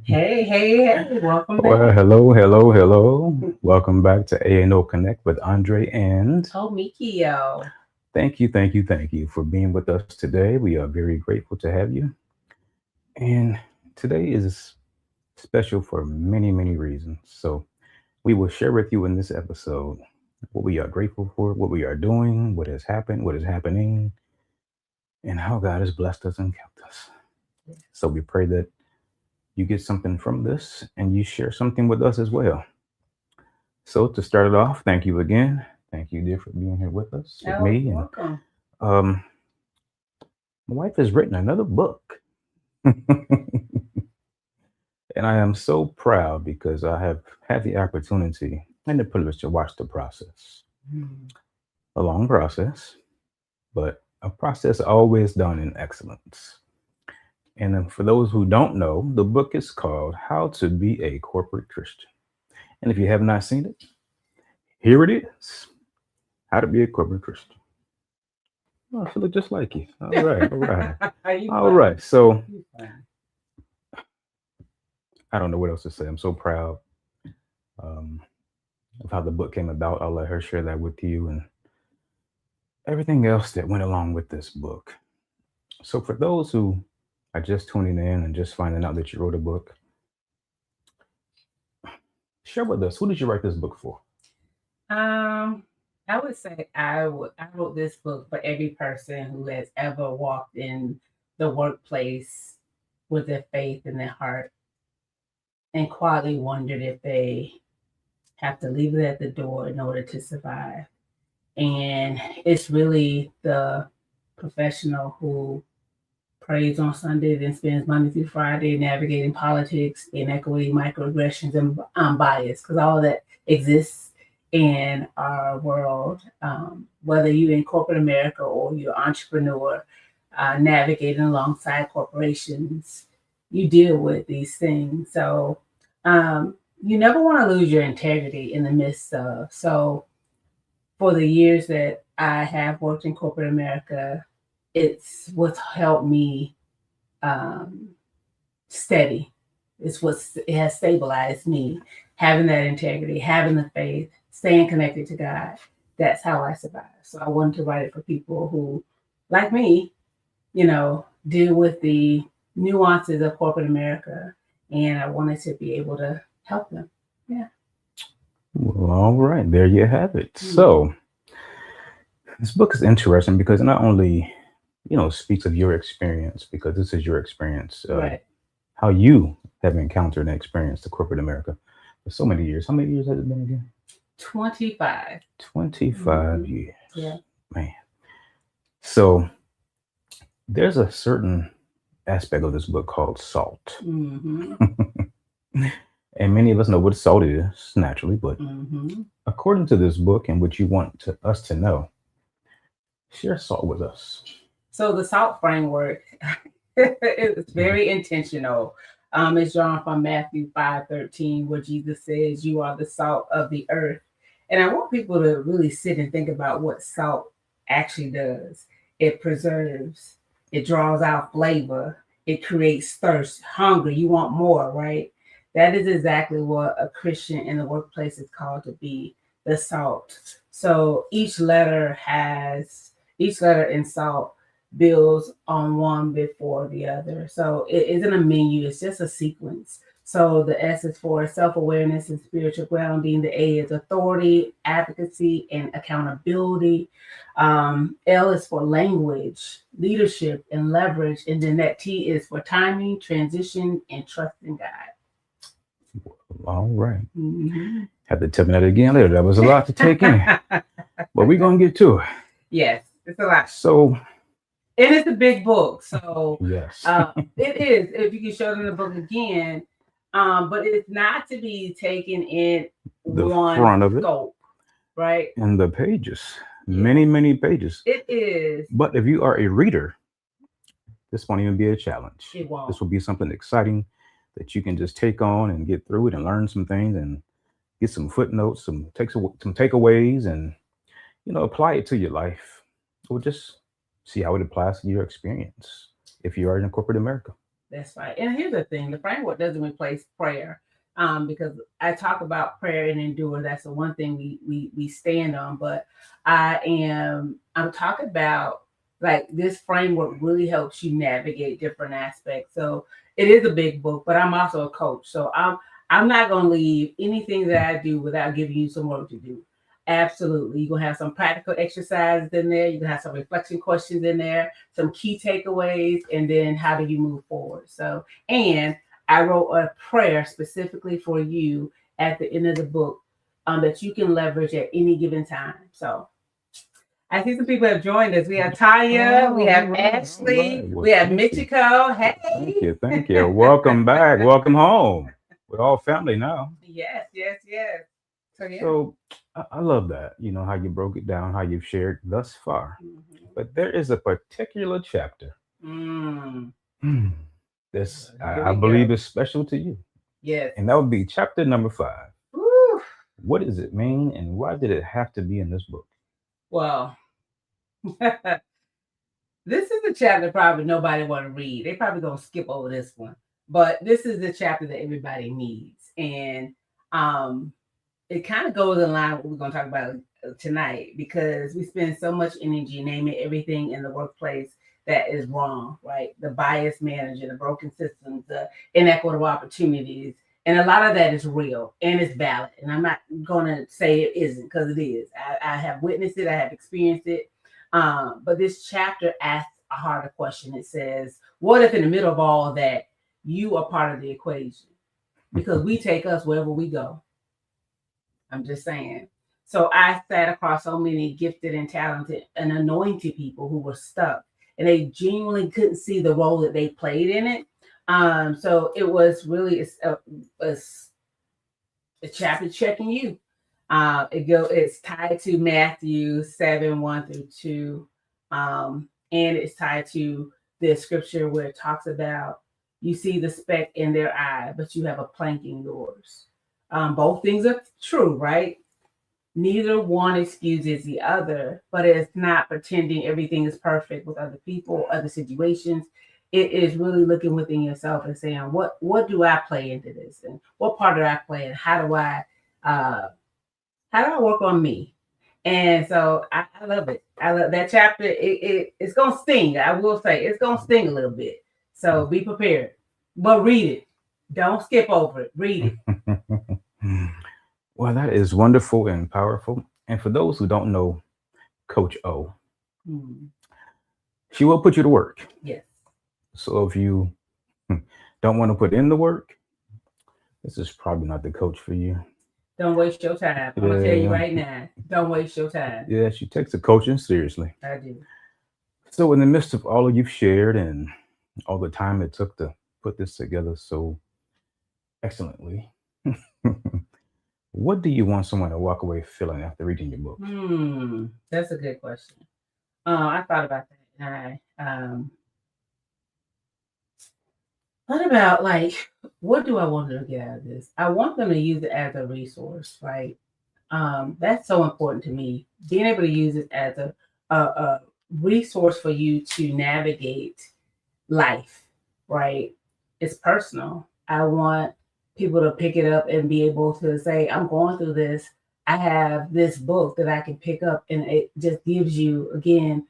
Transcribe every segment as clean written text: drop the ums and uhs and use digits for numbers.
Hey, welcome Well, back. hello. Welcome back to A&O Connect with Andre, and Omeakio. thank you for being with us today. We are very grateful to have you. And today is special for many reasons. So we will share with you in this episode what we are grateful for, what we are doing, what has happened, what is happening, and how God has blessed us and kept us. So we pray that you get something from this and you share something with us as well. So to start it off, thank you again. Thank you, dear, for being here with us, with Oh, me. And welcome. um, my wife has written another book, and I am so proud because I have had the opportunity and the privilege to watch the process. Mm. A long process, but a process always done in excellence. And for those who don't know, the book is called "How to Be a Corporate Christian." And if you have not seen it, here it is: How to Be a Corporate Christian. Oh, I feel just like you. You All funny. right. So You funny. I don't know what else to say. I'm so proud um, of how the book came about. I'll let her share that with you and everything else that went along with this book. So for those who are just tuning in and just finding out that you wrote a book, share with us, who did you write this book for? Um, I would say I wrote this book for every person who has ever walked in the workplace with their faith in their heart and quietly wondered if they have to leave it at the door in order to survive. And it's really the professional who prays on Sunday, then spends Monday through Friday navigating politics, inequity, microaggressions, and bias, because all of that exists in our world. Whether you're in corporate America or you're an entrepreneur navigating alongside corporations, you deal with these things. So you never want to lose your integrity in the midst of. So for the years that I have worked in corporate America, it's what's helped me um, steady. It's what it has stabilized me. Having that integrity, having the faith, staying connected to God. That's how I survive. So I wanted to write it for people who, like me, deal with the nuances of corporate America, and I wanted to be able to help them. Yeah. Well, all right, there you have it. Mm. So this book is interesting because it not only, speaks of your experience, because this is your experience, Right. how you have encountered and experienced the corporate America for so many years. How many years has it been again? 25. 25 Mm-hmm. years. Yeah. Man. So there's a certain aspect of this book called salt. Mm-hmm. And many of us know what salt is naturally, but Mm-hmm. according to this book and what you want us to know, share salt with us. So the SALT framework is very intentional. It's drawn from Matthew 5:13, where Jesus says, "You are the salt of the earth." And I want people to really sit and think about what salt actually does. It preserves, it draws out flavor, it creates thirst, hunger. You want more, right? That is exactly what a Christian in the workplace is called to be, the salt. So each letter in salt builds on one before the other. So it isn't a menu, it's just a sequence. So the S is for self awareness and spiritual grounding. The A is authority, advocacy, and accountability. L is for language, leadership, and leverage. And then that T is for timing, transition, and trust in God. All right. Mhm. Have to tell me that again later. That was a lot to take in, but we're going to get to it. Yes, it's a lot. So, And it's a big book. So yes, it is, if you can show them the book again. But it's not to be taken in the one front of it scope, right? and the pages, Yeah, many pages. it is. But if you are a reader, this won't even be a challenge. It won't. This will be something exciting that you can just take on and get through it and learn some things and get some footnotes, some takeaways, and apply it to your life, or just see how it applies to your experience if you are in corporate America. That's right. And here's the thing: the framework doesn't replace prayer, because I talk about prayer and endure. That's the one thing we stand on. But I'm talking about like this framework really helps you navigate different aspects. So it is a big book, but I'm also a coach, so I'm not going to leave anything that I do without giving you some work to do. Absolutely. You're going to have some practical exercises in there. You're going to have some reflection questions in there, some key takeaways, and then how do you move forward? So, and I wrote a prayer specifically for you at the end of the book, that you can leverage at any given time. So, I see some people have joined us. We have Tanya, we Oh, all have right, all Ashley, right. Well, we have thank you. Michiko. Thank Hey. you. Thank you. Welcome back. Welcome home. We're all family now. Yes, yes, yes. So, yeah. So I love that. You know, how you broke it down, how you've shared thus far. Mhm. But there is a particular chapter. Mm. Hmm. This, Here I we believe, go. is special to you. Yes. And that would be chapter number 5. Woo. What does it mean and why did it have to be in this book? Well, this is the chapter probably nobody want to read. They probably gonna skip over this one, but this is the chapter that everybody needs, and um, it kind of goes in line with what we're gonna talk about tonight because we spend so much energy naming everything in the workplace that is wrong, right? The biased manager, the broken systems, the inequitable opportunities, and a lot of that is real and it's valid. And I'm not gonna say it isn't because it is. I have witnessed it, I have experienced it, but this chapter asks a harder question. It says, what if in the middle of all of that, you are part of the equation? Because we take us wherever we go. I'm just saying. So I sat across so many gifted and talented and anointed people who were stuck and they genuinely couldn't see the role that they played in it. So it was really a chapter checking you. It's tied to Matthew 7:1-2. And it's tied to the scripture where it talks about you see the speck in their eye, but you have a plank in yours. Both things are true, right? Neither one excuses the other, but it's not pretending everything is perfect with other people, other situations. It is really looking within yourself and saying, what do I play into this, and what part do I play, and uh, how do I work on me? And so I love it. I love that chapter. It's gonna sting. I will say it's gonna sting a little bit. So be prepared, but read it. Don't skip over it. Read it. Well, that is wonderful and powerful. And for those who don't know Coach O, Hmm. she will put you to work. Yes. So if you don't want to put in the work, this is probably not the coach for you. Don't waste your time. I'm gonna tell you Yeah, right now. Don't waste your time. yeah, she takes the coaching seriously. I do. So in the midst of all you've shared and all the time it took to put this together so excellently, what do you want someone to walk away feeling after reading your book? That's a good question. I thought about that. And thought about like, what do I want them to get out of this? I want them to use it as a resource, right? That's so important to me. Being able to use it as a resource for you to navigate life, right? It's personal. I want people to pick it up and be able to say, I'm going through this. I have this book that I can pick up, and it just gives you, again,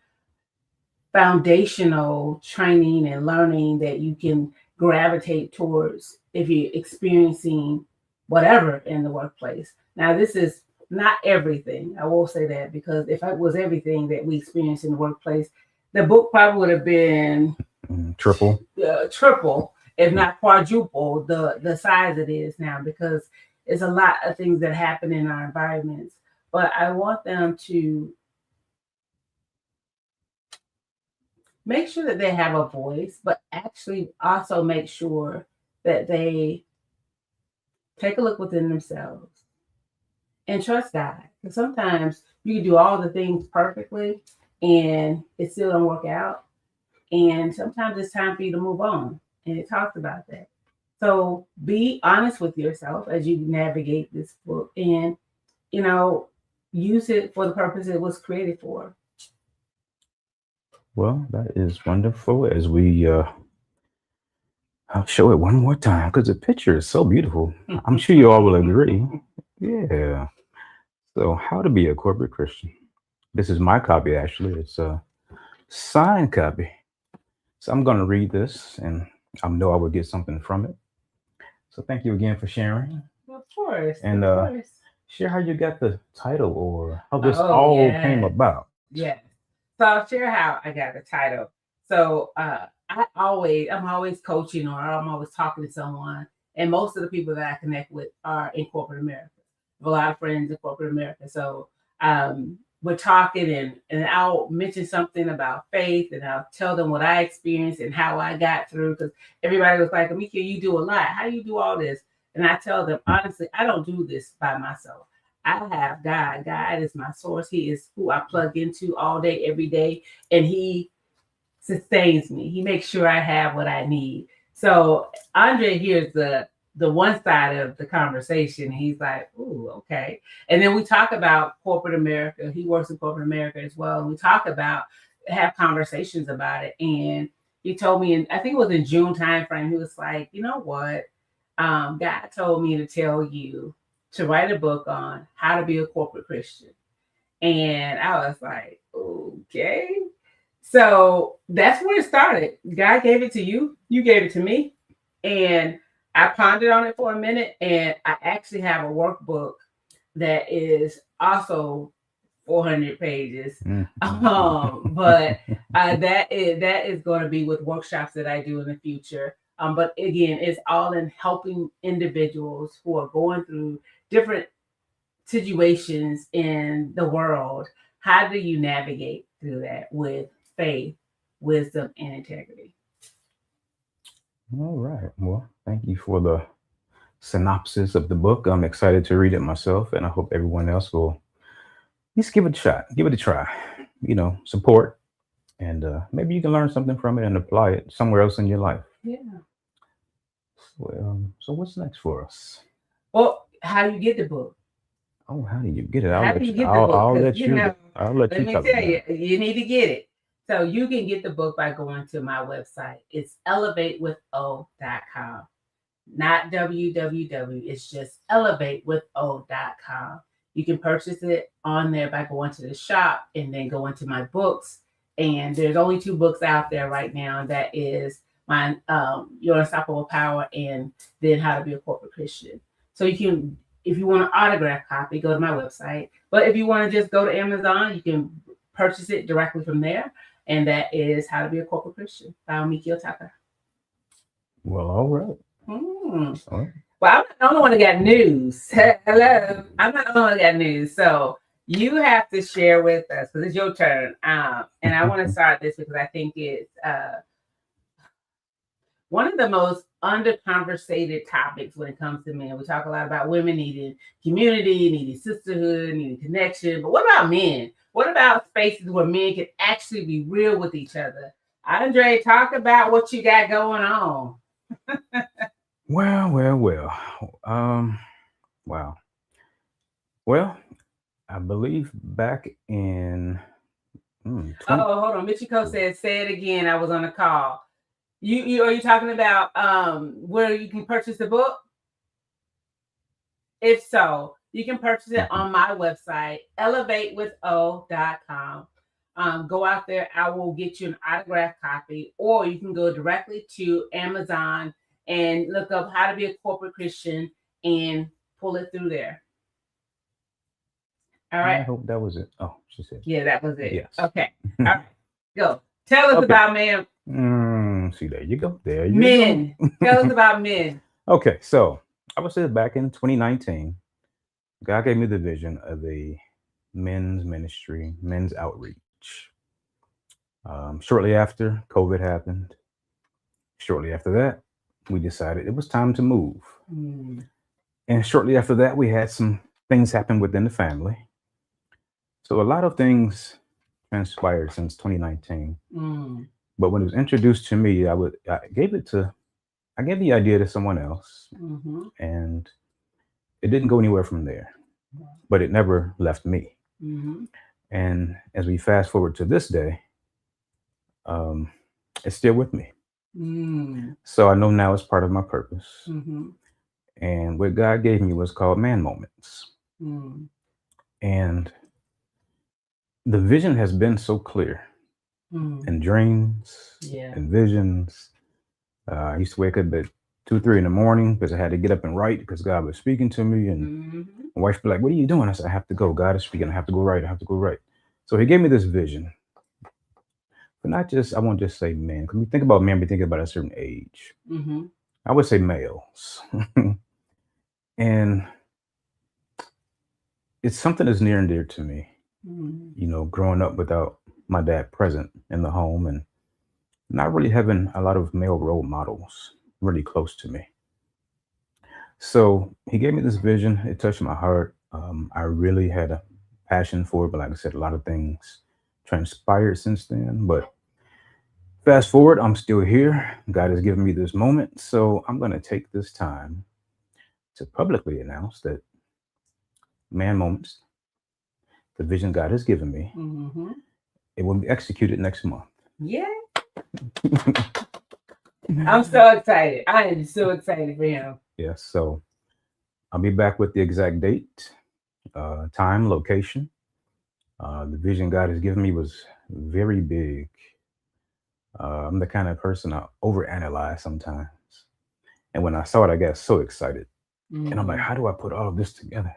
foundational training and learning that you can gravitate towards if you're experiencing whatever in the workplace. Now, this is not everything. I will say that because if it was everything that we experience in the workplace, the book probably would have been Triple. triple, if not quadruple, the size it is now because it's a lot of things that happen in our environments. But I want them to make sure that they have a voice, but actually also make sure that they take a look within themselves and trust God. Because sometimes you can do all the things perfectly and it still don't work out. And sometimes it's time for you to move on. And it talks about that. So be honest with yourself as you navigate this book and, you know, use it for the purpose it was created for. Well, that is wonderful. As we I'll show it one more time because the picture is so beautiful. I'm sure you all will agree. Yeah. So, how to be a corporate Christian. This is my copy, actually. It's a signed copy. So, I'm going to read this and I know I will get something from it. So, thank you again for sharing. Of course, And of course. share how you got the title or how this Oh all came yes, about. yes. So I'll share how I got the title. So I'm always coaching or I'm always talking to someone, and most of the people that I connect with are in corporate America. I have a lot of friends in corporate America. So we're talking, and I'll mention something about faith, and I'll tell them what I experienced and how I got through. Because everybody was like, "Omeakio, you do a lot. How do you do all this?" And I tell them honestly, I don't do this by myself. I have God. God is my source. He is who I plug into all day, every day, and He sustains me. He makes sure I have what I need. So Andre hears the one side of the conversation. And he's like, "Ooh, okay." And then we talk about corporate America. He works in corporate America as well. And we talk about have conversations about it. And he told me, and I think it was in June timeframe. He was like, "You know what? God told me to tell you to write a book on how to be a corporate Christian." And I was like, "Okay." So that's where it started. God gave it to you, you gave it to me. And I pondered on it for a minute. And I actually have a workbook that is also 400 pages. But that is going to be with workshops that I do in the future. But again, it's all in helping individuals who are going through different situations in the world. How do you navigate through that with faith, wisdom, and integrity? All right. Well, thank you for the synopsis of the book. I'm excited to read it myself, and I hope everyone else will at least give it a shot, give it a try. Support, and maybe you can learn something from it and apply it somewhere else in your life. Yeah. So what's next for us? Well, how you get the book? Oh, how do you get it? How do you get the book? I'll Because let you. I'll let let you me tell tell them you, that. you need to get it. So you can get the book by going to my website. It's elevatewitho.com. Not www. It's just elevatewitho.com. You can purchase it on there by going to the shop and then go into my books. And there's only two books out there right now, and that is my Your Unstoppable Power and then How to Be a Corporate Christian. So you can, if you want an autograph copy, go to my website. But if you want to just go to Amazon, you can purchase it directly from there. And that is How to Be a Corporate Christian by Omeakio. Well, all right. Hmm. All right. Well, I'm not the only one that got news. Hello. I'm not the only one that got news. So you have to share with us because it's your turn. And I want to start this because I think it's one of the most under-conversated topics when it comes to men. We talk a lot about women needing community, needing sisterhood, needing connection. But what about men? What about spaces where men can actually be real with each other? Andre, talk about what you got going on. Well. Wow. Well, I believe back in 20. Oh, hold on. Michiko said, "Say it again. I was on a call." You are you talking about where you can purchase the book? If so, you can purchase it Mhm. on my website, elevatewitho.com. Go out there, I will get you an autograph copy, or you can go directly to Amazon and look up how to be a corporate Christian and pull it through there. All I right. hope that was it. Oh, she said Yeah, that was it. yes. Okay. All right. Go. Tell us Okay. about men. See, there you go. There you go. Men. Tell us about men. Okay, so I would say back in 2019, God gave me the vision of a men's ministry, men's outreach. Shortly after COVID happened, shortly after that, we decided it was time to move. Mm. And shortly after that, we had some things happen within the family. So a lot of things transpired since 2019. Mm. But when it was introduced to me, I gave the idea to someone else, Mm-hmm. and it didn't go anywhere from there. But it never left me. Mm-hmm. And as we fast forward to this day, um, it's still with me. Mm. So I know now it's part of my purpose. Mm-hmm. And what God gave me was called man moments. Mm. And the vision has been so clear Mm. in dreams Yeah. and visions. I used to wake up at 2, 3 in the morning because I had to get up and write because God was speaking to me. And Mm-hmm. my wife would be like, "What are you doing?" I said, "I have to go. God is speaking. I have to go write. I have to go write." So He gave me this vision. But not just, I won't just say men. Because we think about men, we think about a certain age. Mm-hmm. I would say males. And it's something that's near and dear to me. Mm. Growing up without my dad present in the home and not really having a lot of male role models really close to me. So he gave me this vision. It touched my heart. I really had a passion for it, but like I said, a lot of things transpired since then. But fast forward, I'm still here. God has given me this moment. So I'm going to take this time to publicly announce that Man Moments, the vision God has given me, Mm-hmm. it will be executed next month. Yeah. I'm so excited. I am so excited for him. Yes. So I'll be back with the exact date, time, location. The vision God has given me was very big. I'm the kind of person I overanalyze sometimes. And when I saw it, I got so excited. And I'm like, Mm-hmm. how do I put all of this together?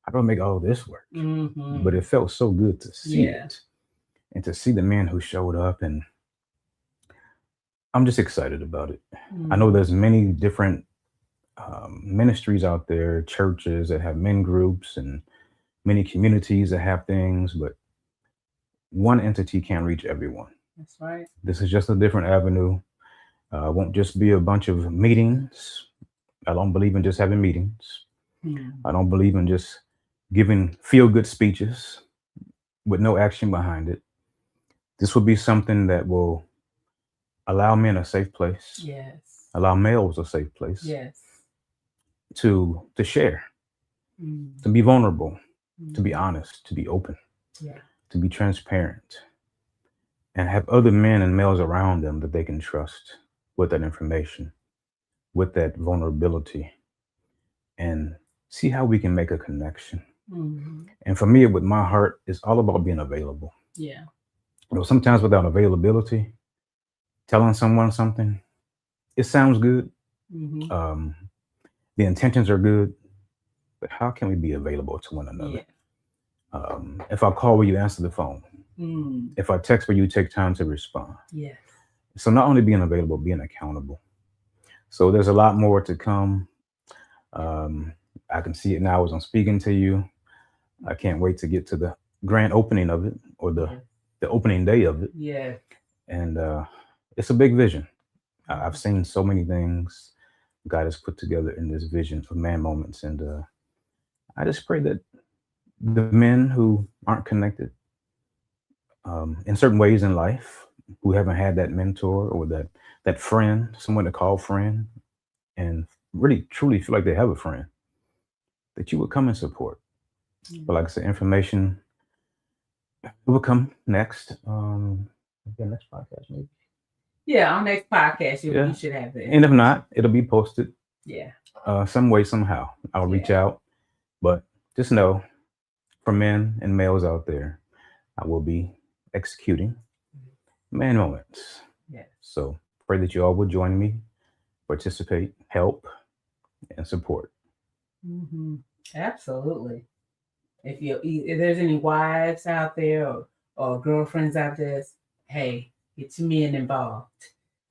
How do I make all this work? But Mm-hmm. it felt so good to see Yeah. it and to see the men who showed up. And I'm just excited about it. I know Mm-hmm. there's many different ministries out there, churches that have men groups and many communities that have things, but one entity can't reach everyone. That's right. This is just a different avenue. Won't just be a bunch of meetings. I don't believe in just having meetings. Mm. I don't believe in just giving feel good speeches with no action behind it. This will be something that will allow men a safe place, Yes. allow males a safe place Yes. to share, Mm. to be vulnerable, to be Mm-hmm. honest, to be open, Yeah. to be transparent, and have other men and males around them that they can trust with that information, with that vulnerability, and see how we can make a connection. Mm-hmm. And for me, with my heart, it's all about being available. Yeah. Sometimes without availability, telling someone something, it sounds good. Mm-hmm. Um, the intentions are good, but how can we be available to one another? Yeah. If I call, will you answer the phone? Mm. If I text, will you take time to respond? Yes. So not only being available, being accountable. So there's a lot more to come. Um, I can see it now as I'm speaking to you. I can't wait to get to the grand opening of it or the Yes. the opening day of it. Yes. And it's a big vision. I've Mhm. seen so many things God has put together in this vision of man moments, and I just pray that the men who aren't connected in certain ways in life, who haven't had that mentor or that friend, someone to call friend, and really truly feel like they have a friend, that you would come and support. But Mm. like I said, information will come next. Again, next podcast maybe. Yeah. Our next podcast, Yeah, you should have the and if information. not, it'll be posted Yeah. some way somehow. I'll reach Yeah. out, but just know, for men and males out there, I will be executing man moments. Yes. So pray that you all will join me, participate, help, and support. Mm-hmm. Absolutely. If there's any wives out there or girlfriends out there, hey, get your men involved.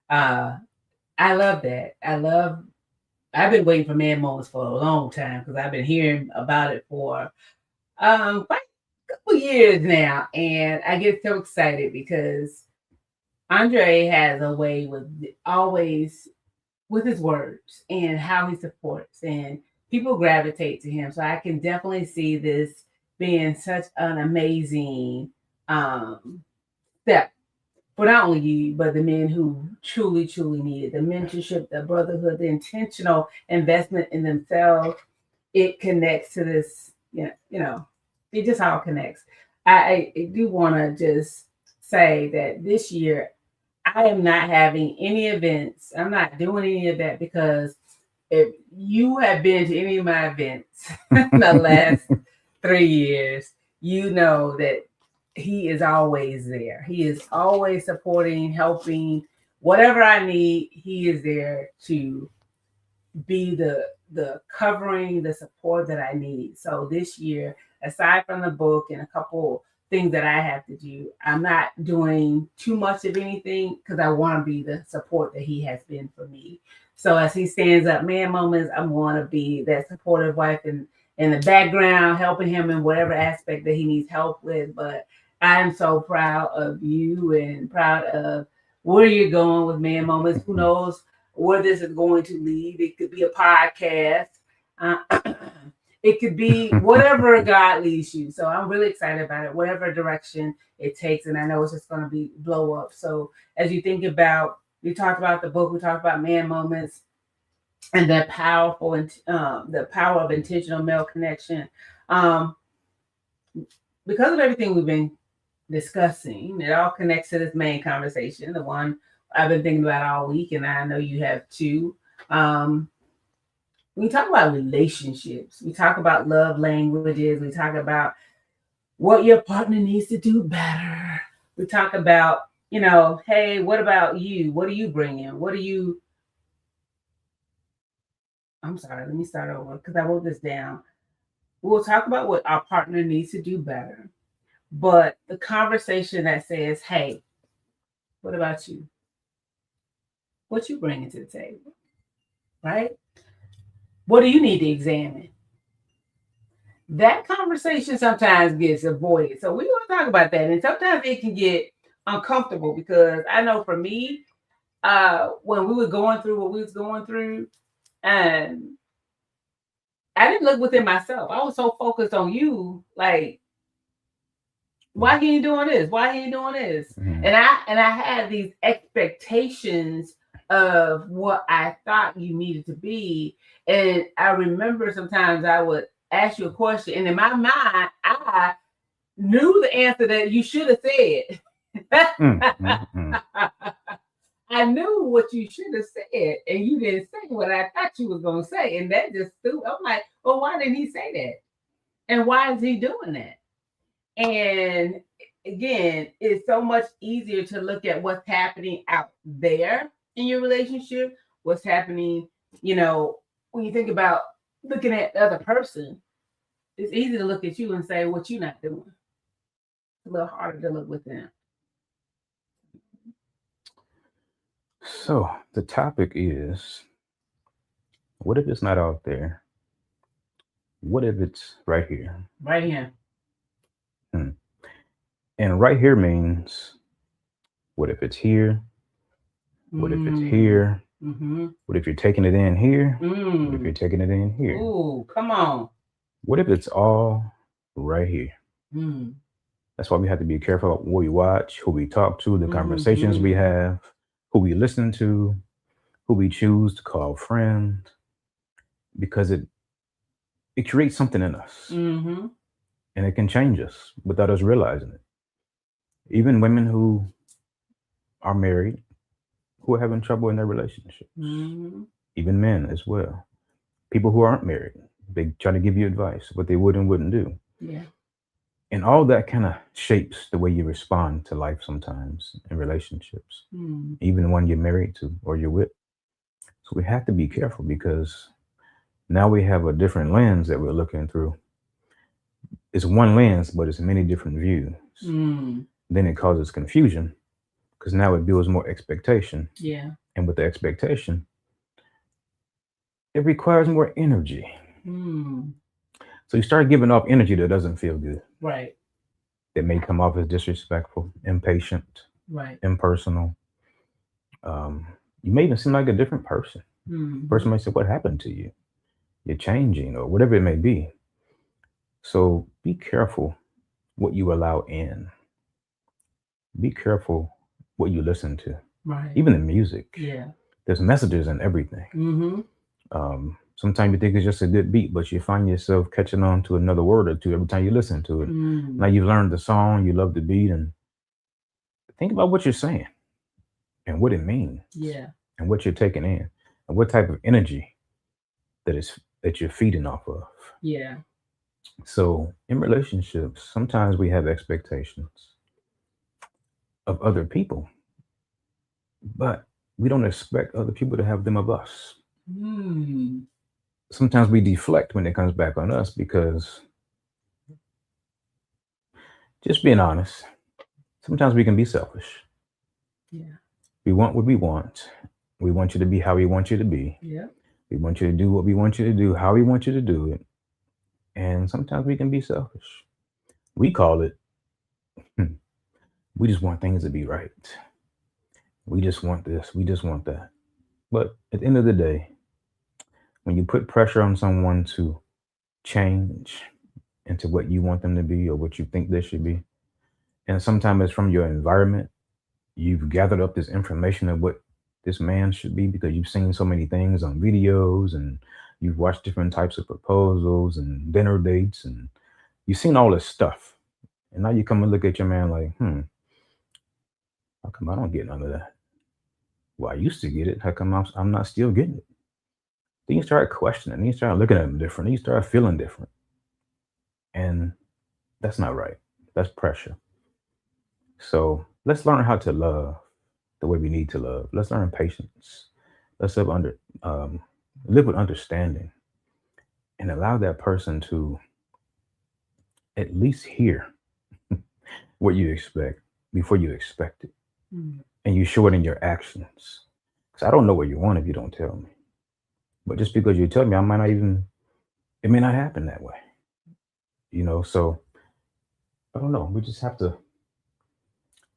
Uh, I love that. I've been waiting for man moments for a long time because I've been hearing about it for quite a couple years now, and I get so excited because Andre has a way with always with his words and how he supports, and people gravitate to him. So I can definitely see this being such an amazing um, step for not only you, but the men who truly, truly need it. The mentorship, the brotherhood, the intentional investment in themselves. It connects to this, it just all connects. I do want to just say that this year I am not having any events. I'm not doing any of that because if you have been to any of my events in the last 3 years, you know that he is always there. He is always supporting, helping, whatever I need, he is there to be the covering, the support that I need. So this year, aside from the book and a couple things that I have to do, I'm not doing too much of anything because I want to be the support that he has been for me. So as he stands up, man, moments, I want to be that supportive wife and in the background, helping him in whatever aspect that he needs help with. But I'm so proud of you and proud of where you're going with man moments. Who knows where this is going to lead? It could be a podcast. Uh, it could be whatever God leads you. So I'm really excited about it, whatever direction it takes. And I know it's just going to be blow up. So as you think about, we talked about the book, we talked about man moments and that powerful and the power of intentional male connection. Um, because of everything we've been discussing, it all connects to this main conversation, the one I've been thinking about all week, and I know you have too. Um, we talk about relationships, we talk about love languages, we talk about what your partner needs to do better. We talk about, hey, what about you? What are you bringing? What are you? I'm sorry, let me start over because I wrote this down. We'll talk about what our partner needs to do better, but the conversation that says, hey, what about you? What you bringing to the table, right? What do you need to examine? That conversation sometimes gets avoided. So we want to talk about that. And sometimes it can get uncomfortable because I know for me, when we were going through what we was going through, and I didn't look within myself. I was so focused on you, like, why he ain't doing this? Why he ain't doing this? Mhm. And I had these expectations of what I thought you needed to be. And I remember sometimes I would ask you a question, and in my mind, I knew the answer that you should have said. Mm, mm, mm. I knew what you should have said, and you didn't say what I thought you was gonna say, and that just threw. I'm like, well, why didn't he say that? And why is he doing that? And again, it's so much easier to look at what's happening out there in your relationship, what's happening, when you think about looking at the other person, it's easy to look at you and say what you're not doing. It's a little harder to look within. So the topic is, what if it's not out there? What if it's right here? Right here. Hmm. And right here means, what if it's here? What if it's here? Mm-hmm. What if you're taking it in here? What if you're Mm. taking it in here? Ooh, come on. What if it's all right here? Mm. That's why we have to be careful what we watch, who we talk to, the conversations we Mm-hmm. have, who we listen to, who we choose to call friend, because it creates something in us Mm-hmm. and it can change us without us realizing it. Even women who are married who are having trouble in their relationships, Mm-hmm. even men as well. People who aren't married, they try to give you advice, what they would and wouldn't do. Yeah. And all that kind of shapes the way you respond to life sometimes in relationships, Mm. even when you're married to or you're with. So we have to be careful because now we have a different lens that we're looking through. It's one lens, but it's many different views. Mm. Then it causes confusion because now it builds more expectation. Yeah. And with the expectation, it requires more energy. Mm. So you start giving off energy that doesn't feel good. Right. That may come off as disrespectful, impatient, Right. impersonal. Um, you may even seem like a different person. The Mm-hmm. person might say, "What happened to you? You're changing," or whatever it may be. So be careful what you allow in. Be careful what you listen to. Right. Even the music. Yeah. There's messages in everything. Mm-hmm. Sometimes you think it's just a good beat, but you find yourself catching on to another word or two every time you listen to it. Mm. Now you've learned the song, you love the beat, and think about what you're saying. and what it means Yeah. and what you're taking in and what type of energy that you're feeding off of. Yeah. So in relationships, sometimes we have expectations of other people, but we don't expect other people to have them of us. Mm. Sometimes we deflect when it comes back on us because, just being honest, sometimes we can be selfish. Yeah. We want what we want. We want you to be how we want you to be. Yeah. We want you to do what we want you to do, how we want you to do it. And sometimes we can be selfish. We call it, hmm, we just want things to be right. We just want this. We just want that. But at the end of the day, when you put pressure on someone to change into what you want them to be or what you think they should be, and sometimes it's from your environment, you've gathered up this information of what this man should be because you've seen so many things on videos and you've watched different types of proposals and dinner dates and you've seen all this stuff. And now you come and look at your man like, how come I don't get none of that? Well, I used to get it. How come I'm not still getting it? Then you start questioning. Then you start looking at him different. Then you start feeling different. And that's not right. That's pressure. So let's learn how to love the way we need to love. Let's learn patience. Let's um, live with understanding and allow that person to at least hear what you expect before you expect it. Mm. And you show it in your actions. Because I don't know what you want if you don't tell me. But just because you tell me, it may not happen that way. So I don't know. We just have to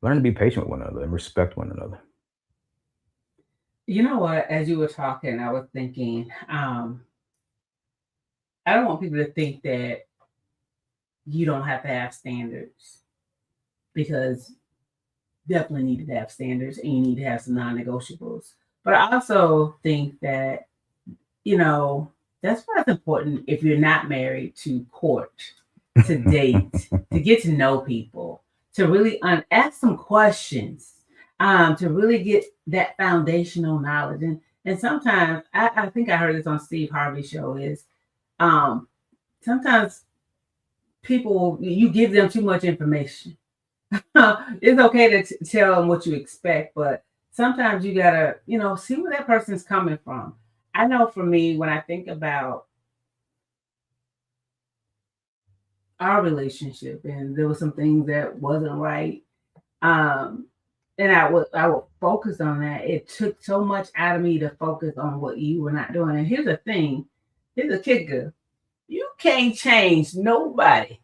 learn to be patient with one another and respect one another. You know what? As you were talking, I was thinking, I don't want people to think that you don't have to have standards because definitely need to have standards and you need to have some non-negotiables. But I also think that, you know, that's why it's important if you're not married to court, to date, to get to know people, to really ask some questions, to really get that foundational knowledge. And sometimes I think I heard this on Steve Harvey's show is um, sometimes people you give them too much information. It's okay to tell them what you expect, but sometimes you gotta, see where that person's coming from. I know for me, when I think about our relationship, and there were some things that wasn't right, um, and I would focus on that. It took so much out of me to focus on what you were not doing. And here's the thing, here's a kicker: you can't change nobody.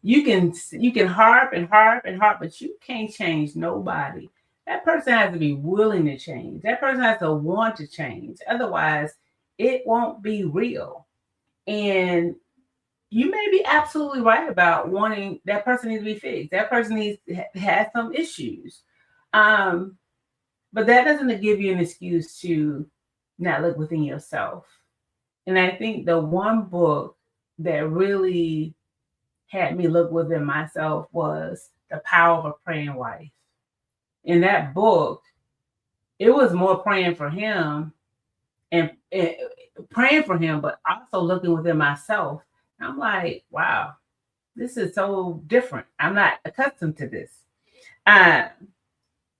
You can harp and harp and harp, but you can't change nobody. That person has to be willing to change. That person has to want to change. Otherwise, it won't be real. And you may be absolutely right about wanting that person needs to be fixed. That person has some issues. Um, but that doesn't give you an excuse to not look within yourself. And I think the one book that really had me look within myself was The Power of a Praying Wife. In that book, it was more praying for him and praying for him, but also looking within myself. I'm like, wow, this is so different. I'm not accustomed to this. Uh,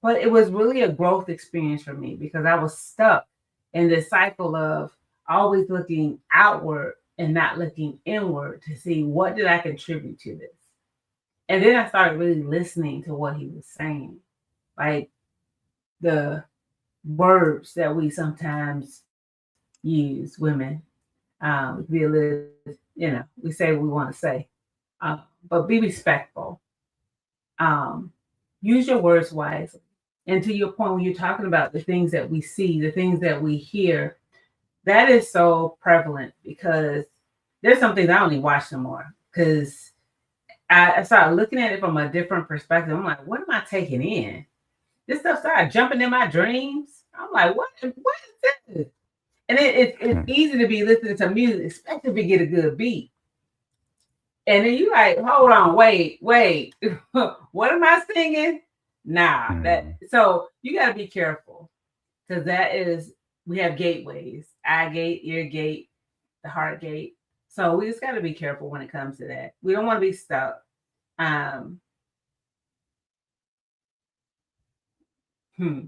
but it was really a growth experience for me because I was stuck in this cycle of always looking outward and not looking inward to see what did I contribute to this. And then I started really listening to what he was saying, like the words that we sometimes use, women. Be a little, we say what we want to say, but be respectful. Um, use your words wisely. And to your point, when you're talking about the things that we see, the things that we hear, that is so prevalent because there's some things I don't even watch no more because I started looking at it from a different perspective. I'm like, what am I taking in? This stuff started jumping in my dreams. I'm like, what is this? And it's Hmm. easy to be listening to music, especially if you get a good beat. And then you like, hold on, wait. What am I singing? Nah, that Hmm. so you got to be careful because that is we have gateways, eye gate, ear gate, the heart gate. So we just got to be careful when it comes to that. We don't want to be stuck. Um, hmm,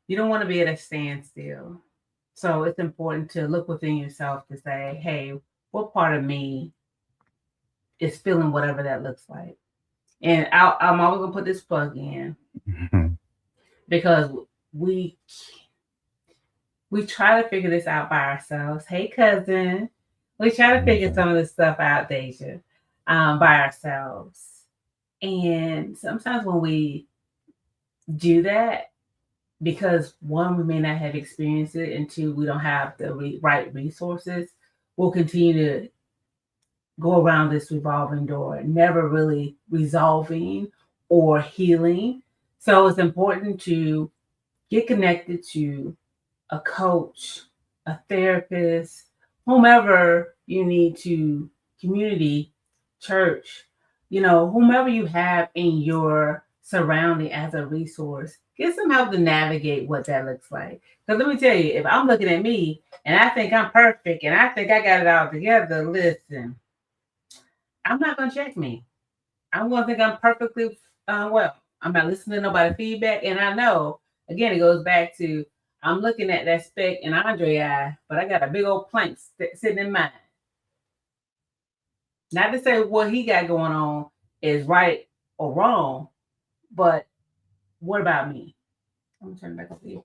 you don't want to be at a standstill. So it's important to look within yourself to say, hey, what part of me is feeling whatever that looks like? And I'm always gonna put this plug in because we we try to figure this out by ourselves. Hey, cousin, we try to figure Okay. some of this stuff out, Deja, by ourselves. And sometimes when we do that, because one, we may not have experienced it, and two, we don't have the right resources, we'll continue to go around this revolving door, never really resolving or healing. So it's important to get connected to a coach, a therapist, whomever you need to, community, church, whomever you have in your surrounding as a resource. Get some help to navigate what that looks like. Because let me tell you, if I'm looking at me and I think I'm perfect and I think I got it all together, listen, I'm not going to check me. I'm going to think I'm perfectly well. I'm not listening to nobody feedback. And I know, again, it goes back to I'm looking at that speck in Andre eye, but I got a big old plank sitting in mine. Not to say what he got going on is right or wrong, but what about me? I'm going to turn it back over to you.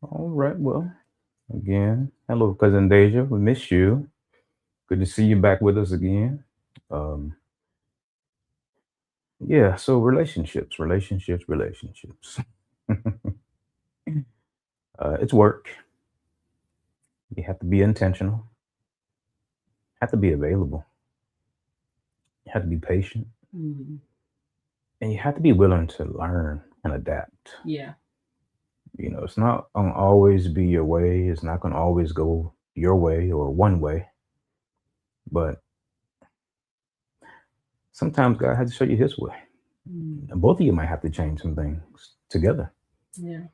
All right. Well, again, hello, cousin Deja. We miss you. Good to see you back with us again. Um, yeah. So relationships. It's work. You have to be intentional. Have to be available. You have to be patient, Mm, and you have to be willing to learn and adapt. yeah. It's not gonna always be your way. It's not gonna always go your way or one way. But sometimes God has to show you His way, Mm, and both of you might have to change some things together. yeah.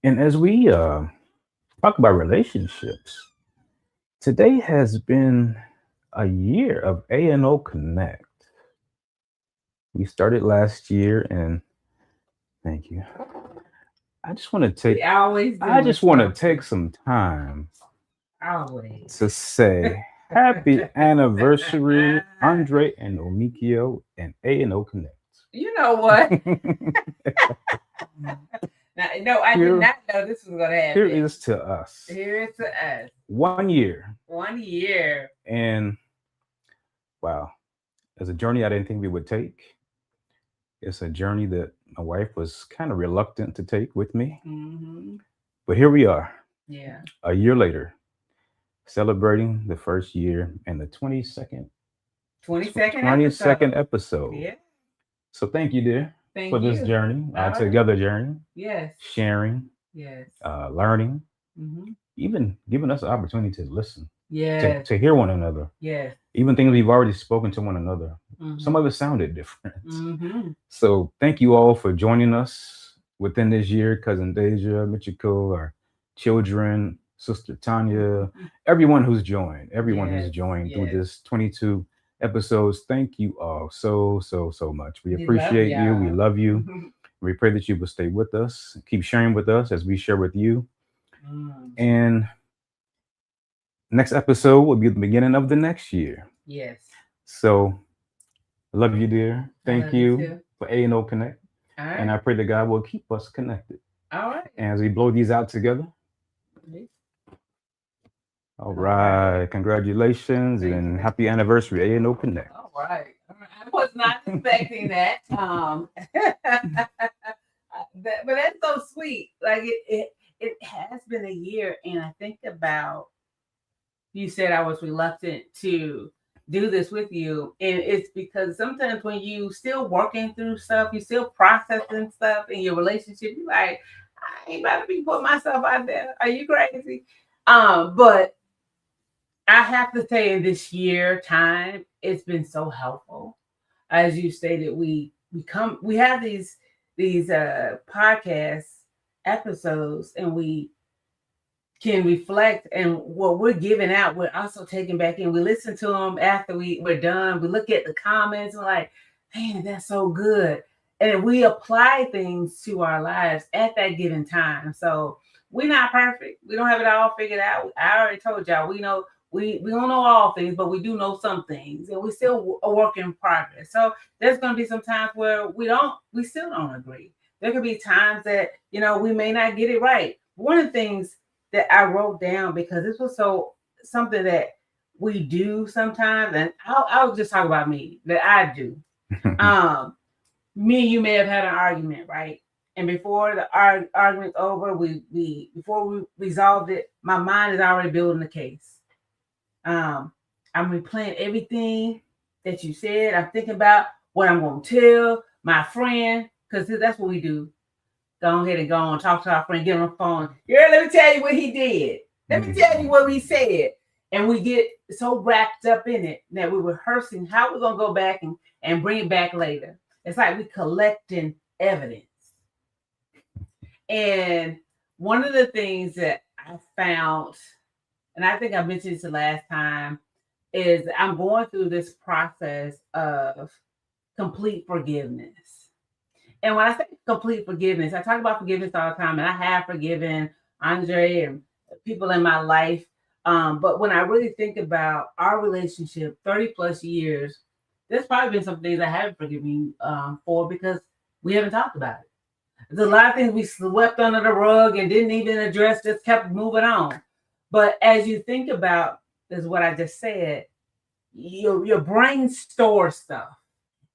And as we talk about relationships, today has been a year of A&O Connect. We started last year, and thank you. I just want to take We always I doing just want to something. take some time Always. to say happy anniversary, Andre and Omeakio and A&O Connect. You know what? Now, no, I did Here, not know this was going to here happen. is to us. Here to us. 1 year. 1 year. And wow, it's a journey I didn't think we would take. It's a journey that my wife was kind of reluctant to take with me. Mm-hmm. But here we are, Yeah. a year later, celebrating the first year and the 22nd 22nd episode. episode. Yeah. So thank you, dear, for Thank this you. journey, All our right. together journey, Yes. sharing, Yes. learning, Mm-hmm. even giving us the opportunity to listen, Yes. to hear one another, Yes. even things we've already spoken to one another. Some Mm-hmm. of it sounded different. Mm-hmm. So thank you all for joining us within this year, cousin Deja, Michiko, our children, sister Tanya, everyone who's Yes. joined through Yes. this 22 episodes. Thank you all so much. We We love appreciate you. We y'all. love you. We pray that you will stay with us, keep sharing with us as we share with you. Mm. And next episode will be the beginning of the next year. Yes. So I love you, dear. I Thank love you you too. for A&O Connect. All And I right. pray that God will keep us connected. All right. And as we blow these out together, all All right. right, congratulations Thank you. and happy anniversary, A&O Connect. All right. All right. I was not expecting that. But that's so sweet. Like it has been a year, and I think about you said I was reluctant to do this with you, and it's because sometimes when you still working through stuff, you still processing stuff in your relationship, you like, I ain't about to be putting myself out there. Are you crazy? But I have to say in this year time, it's been so helpful. As you stated, we we have these podcast episodes, and we can reflect, and what we're giving out, we're also taking back in. We listen to them after we're done. We look at the comments and like, man, that's so good. And we apply things to our lives at that given time. So we're not perfect. We don't have it all figured out. I already told y'all, we know we don't know all things, but we do know some things, and we still a work in progress. So there's going to be some times where we still don't agree. There could be times that we may not get it right. One of the things that I wrote down, because this was something that we do sometimes, and I'll just talk about me, that I do. Me and you may have had an argument, right? And before the argument's over, before we resolved it, my mind is already building the case. I'm replaying everything that you said. I'm thinking about what I'm going to tell my friend, because that's what we do. Go ahead and go on, talk to our friend, get on the phone. Yeah, let me tell you what he did. Let me tell you what we said. And we get so wrapped up in it that we're rehearsing how we're going to go back and bring it back later. It's like we're collecting evidence. And one of the things that I found, and I think I mentioned this the last time, is I'm going through this process of complete forgiveness. And when I say complete forgiveness, I talk about forgiveness all the time, and I have forgiven Andre and people in my life. But when I really think about our relationship, 30 plus years, there's probably been some things I haven't forgiven for, because we haven't talked about it. There's a lot of things we swept under the rug and didn't even address, just kept moving on. But as you think about, is what I just said, your brain stores stuff.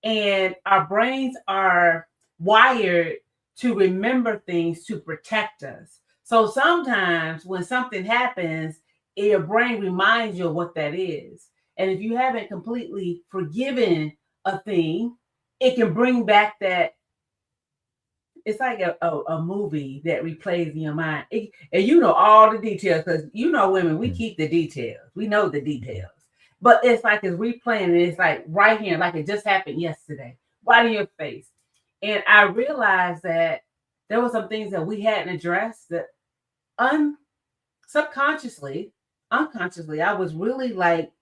And our brains are wired to remember things to protect us. So sometimes when something happens, your brain reminds you of what that is. And if you haven't completely forgiven a thing, it can bring back that. It's like a movie that replays in your mind. And you know all the details, because women, we keep the details. We know the details. But it's like it's replaying, and it's like right here, like it just happened yesterday, right in your face. And I realized that there were some things that we hadn't addressed, that unconsciously, I was really like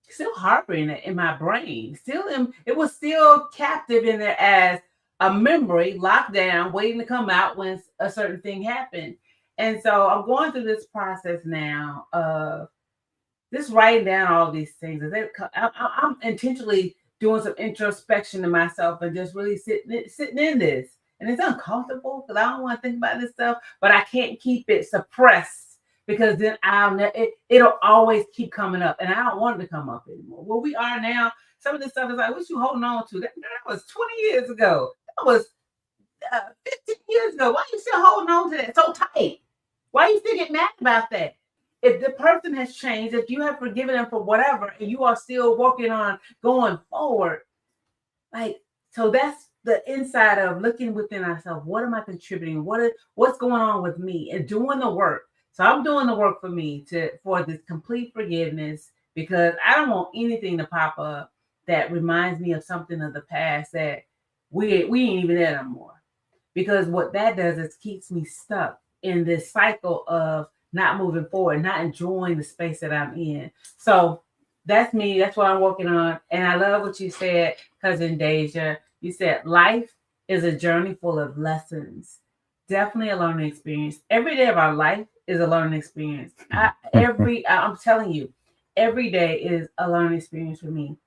still harboring it in my brain. It was still captive in there as a memory locked down, waiting to come out when a certain thing happened. And so I'm going through this process now of just writing down all these things. I'm intentionally doing some introspection to myself and just really sitting in this. And it's uncomfortable because I don't want to think about this stuff, but I can't keep it suppressed, because then it'll always keep coming up, and I don't want it to come up anymore. Where we are now, some of this stuff is like, what you holding on to? That was 20 years ago. That was 15 years ago. Why are you still holding on to that so tight? Why are you still getting mad about that? If the person has changed, if you have forgiven them for whatever, and you are still working on going forward, so that's the inside of looking within ourselves. What am I contributing? What's going on with me, and doing the work. So I'm doing the work for me for this complete forgiveness, because I don't want anything to pop up that reminds me of something of the past that we ain't even there no more. Because what that does is keeps me stuck in this cycle of not moving forward, not enjoying the space that I'm in. So that's me. That's what I'm working on. And I love what you said, Cousin Deja. You said life is a journey full of lessons. Definitely a learning experience. Every day of our life is a learning experience. I'm telling you, every day is a learning experience for me.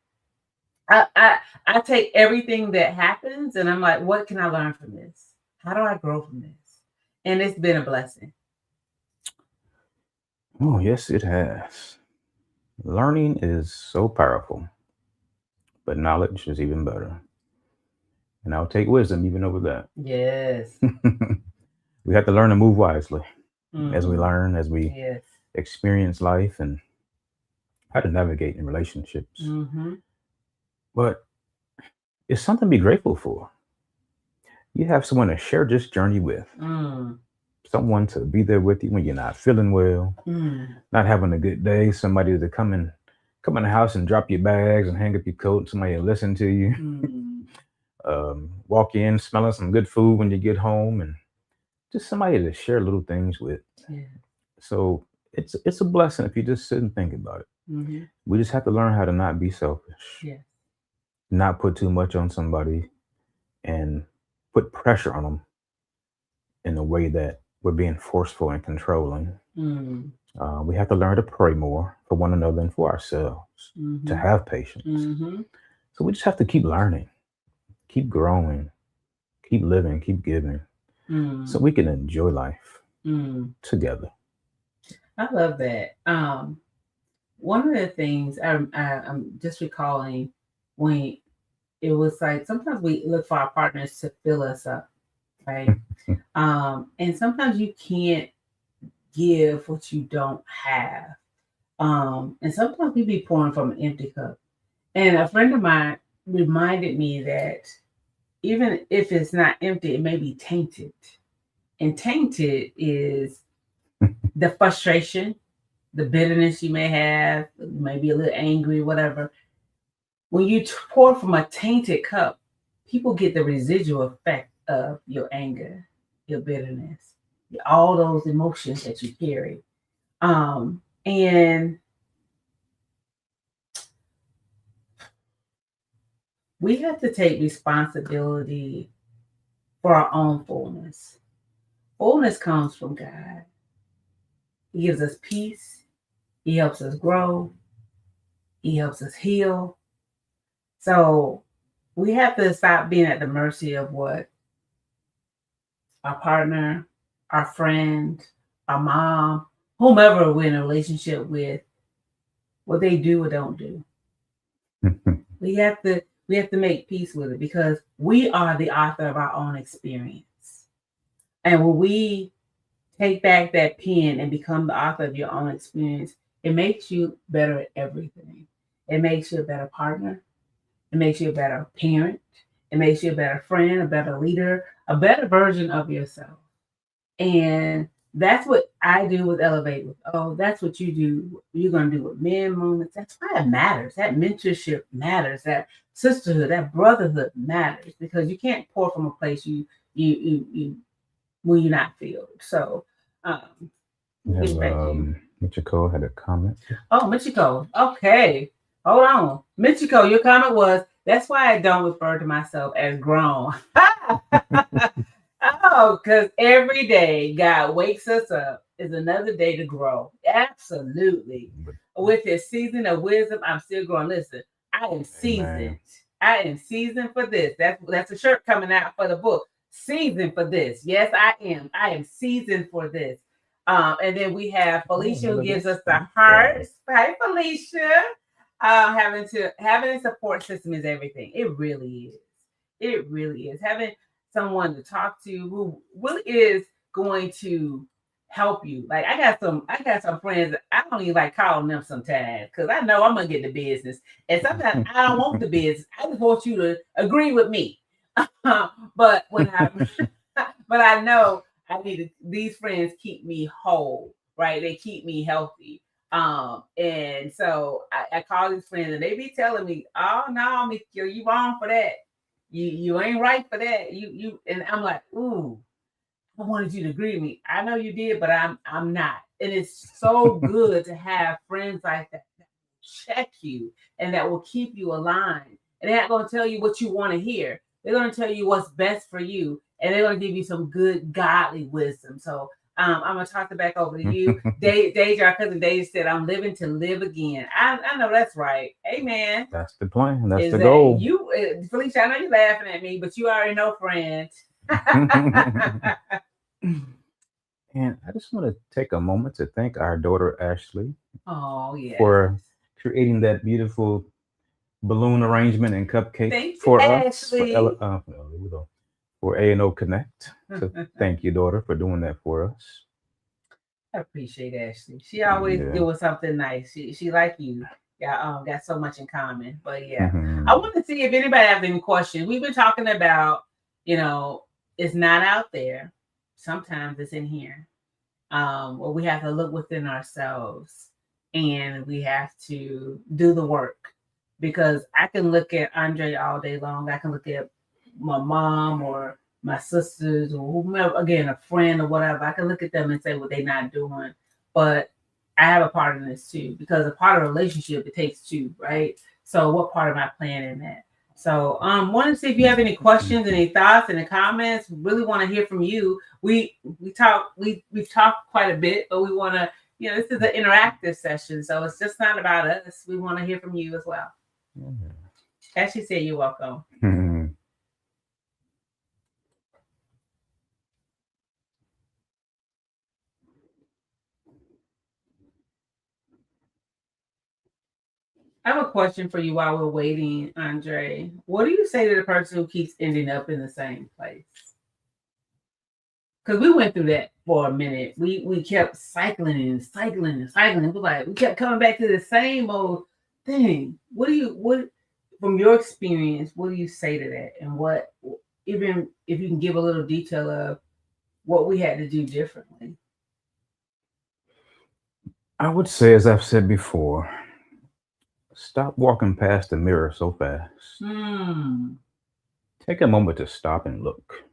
I take everything that happens, and I'm like, what can I learn from this? How do I grow from this? And it's been a blessing. Oh, yes, it has. Learning is so powerful, but knowledge is even better. And I'll take wisdom even over that. Yes. We have to learn to move wisely as we Mhm. learn, as we Yes. experience life, and how to navigate in relationships. Mm-hmm. But it's something to be grateful for. You have someone to share this journey with, someone to be there with you when you're not feeling well, not having a good day, somebody to come in the house and drop your bags and hang up your coat, somebody to listen to you. walk in smelling some good food when you get home, and just somebody to share little things with. Yeah. So it's a blessing if you just sit and think about it. Mm-hmm. We just have to learn how to not be selfish, Yes. not put too much on somebody, and put pressure on them in a way that we're being forceful and controlling. Mm. We have to learn to pray more for one another and for ourselves, to Mm-hmm. have patience. Mm-hmm. So we just have to keep learning, keep growing, keep living, keep giving, so Mm. we can enjoy life Mm. together. I love that. One of the things I'm just recalling when it was like sometimes we look for our partners to fill us up, right? And sometimes you can't give what you don't have. And sometimes we be pouring from an empty cup. And a friend of mine reminded me that even if it's not empty, it may be tainted. And tainted is the frustration, the bitterness you may have, maybe a little angry, whatever. When you pour from a tainted cup, people get the residual effect of your anger, your bitterness, all those emotions that you carry. And we have to take responsibility for our own fullness. Fullness comes from God. He gives us peace. He helps us grow. He helps us heal. So we have to stop being at the mercy of what our partner, our friend, our mom, whomever we're in a relationship with, what they do or don't do. We have to make peace with it because we are the author of our own experience. And when we take back that pen and become the author of your own experience, it makes you better at everything. It makes you a better partner. It makes you a better parent. It makes you a better friend, a better leader, a better version of yourself. And that's what I do with Elevate. With that's what you do. You're gonna do with men moments. That's why it matters. That mentorship matters. That sisterhood, that brotherhood matters because you can't pour from a place you when you're not filled. So um, We get have back to you. Michiko had a comment. Oh, Michiko. Okay. Hold on. Michiko, your comment was that's why I don't refer to myself as grown. Oh, because every day God wakes us up is another day to grow. Absolutely. With his season of wisdom, I'm still growing. Listen, I am seasoned. Amen. I am seasoned for this. That's a shirt coming out for the book. Seasoned for this. Yes, I am. I am seasoned for this. And then we have Felicia who gives us the hearts. Hi, Felicia. Having a support system is everything. It really is. It really is. Having someone to talk to who really is going to help you. Like I got some friends that I don't even like calling them sometimes because I know I'm gonna get the business. And sometimes I don't want the business. I just want you to agree with me. But when I but I know I need to, these friends keep me whole, right? They keep me healthy. And so I call these friends and they be telling me, oh no, Mikio, you wrong for that. You ain't right for that. You and I'm like, ooh, I wanted you to agree with me. I know you did, but I'm not. And it's so good to have friends like that check you and that will keep you aligned. And they're not going to tell you what you want to hear. They're going to tell you what's best for you, and they're going to give you some good godly wisdom. So I'm going to toss it back over to you. Deja, our cousin Deja said, I'm living to live again. I know that's right. Amen. That's the plan. That's the goal. You, Felicia, I know you're laughing at me, but you already know, friend. And I just want to take a moment to thank our daughter Ashley Yeah, for creating that beautiful balloon arrangement and cupcake thank you, for Ashley. For A&O Connect. So thank you, daughter, for doing that for us. I appreciate Ashley. She always doing something nice. She like you. Got so much in common. But yeah, I want to see if anybody has any questions. We've been talking about, it's not out there. Sometimes it's in here. Where we have to look within ourselves and we have to do the work. Because I can look at Andre all day long. I can look at my mom or my sisters or whomever, again, a friend or whatever, I can look at them and say what they're not doing. But I have a part in this too, because a part of a relationship, it takes two, right? So what part am I playing in that? So want to see if you have any questions, any thoughts, any comments. Really want to hear from you. We've talked quite a bit, but we want to, this is an interactive session, so it's just not about us. We want to hear from you as well. As she said, you're welcome. I have a question for you while we're waiting, Andre. What do you say to the person who keeps ending up in the same place? Because we went through that for a minute. We kept cycling and cycling and cycling. We kept coming back to the same old thing. What from your experience, what do you say to that? And what, even if you can give a little detail of what we had to do differently? I would say, as I've said before, stop walking past the mirror so fast. Take a moment to stop and look.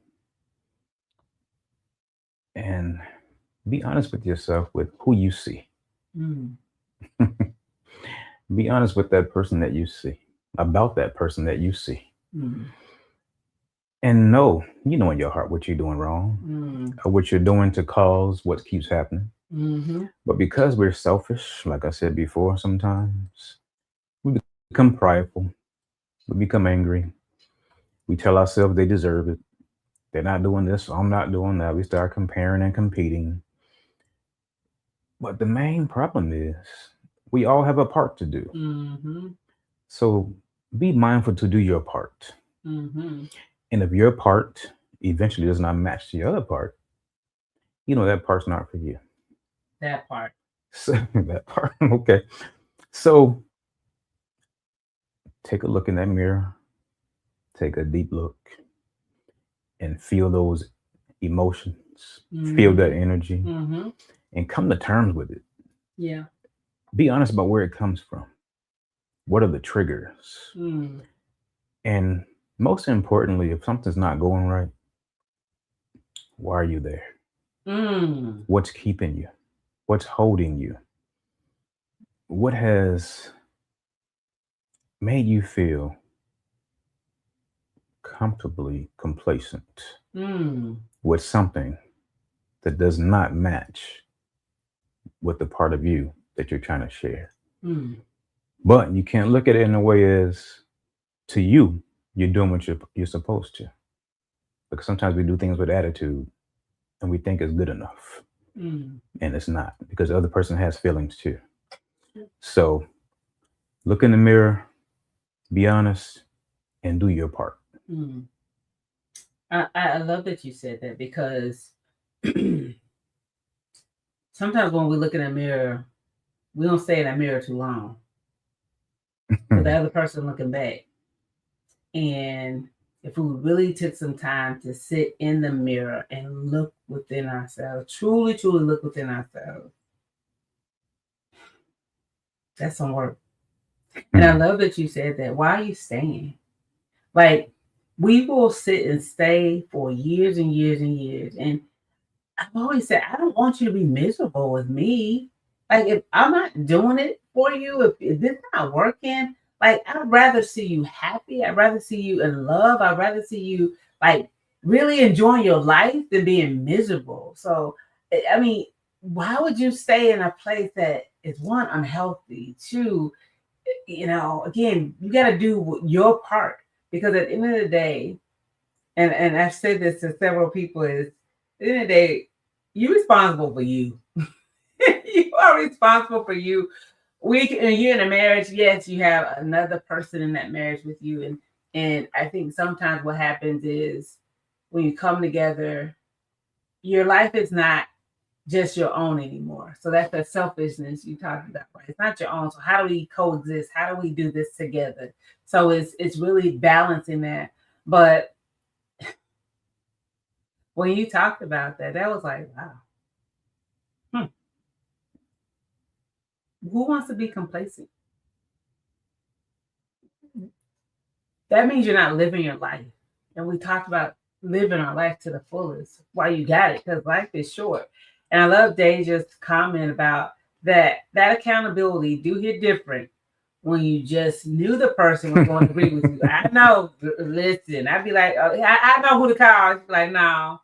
And be honest with yourself with who you see. Be honest with that person that you see, about that person that you see. And you know in your heart what you're doing wrong, or what you're doing to cause what keeps happening. But because we're selfish, like I said before, sometimes we become prideful, we become angry. We tell ourselves they deserve it. They're not doing this, so I'm not doing that. We start comparing and competing. But the main problem is we all have a part to do. So be mindful to do your part. And if your part eventually does not match the other part, that part's not for you. That part. So, that part. Okay. So take a look in that mirror, take a deep look, and feel those emotions, feel that energy, and come to terms with it. Yeah. Be honest about where it comes from. What are the triggers? And most importantly, if something's not going right, why are you there? What's keeping you? What's holding you? What has made you feel comfortably complacent with something that does not match with the part of you that you're trying to share? But you can't look at it in a way as, to you, you're doing what you're supposed to. Because sometimes we do things with attitude and we think it's good enough. And it's not, because the other person has feelings too. So look in the mirror, be honest, and do your part. I love that you said that, because sometimes when we look in a mirror, we don't stay in that mirror too long. For the other person looking back. And if we really took some time to sit in the mirror and look within ourselves, truly, truly look within ourselves, that's some work. And I love that you said that. Why are you staying? Like, we will sit and stay for years and years and years. And I've always said, I don't want you to be miserable with me. Like, if I'm not doing it for you, if this not working, like, I'd rather see you happy. I'd rather see you in love. I'd rather see you, like, really enjoying your life than being miserable. So, I mean, why would you stay in a place that is, one, unhealthy, two, again, you got to do your part, because at the end of the day, and I've said this to several people, is at the end of the day, you're responsible for you. You are responsible for you. You're in a marriage, yes, you have another person in that marriage with you, and I think sometimes what happens is when you come together, your life is not just your own anymore. So that's the selfishness you talked about, right? It's not your own. So how do we coexist? How do we do this together? So it's really balancing that. But when you talked about that, that was like, wow. Who wants to be complacent? That means you're not living your life. And we talked about living our life to the fullest while you got it, because life is short. And I love Deja's comment about that accountability do hit different when you just knew the person was going to agree with you. I know, listen, I'd be like, I know who to call. She'd be like, no,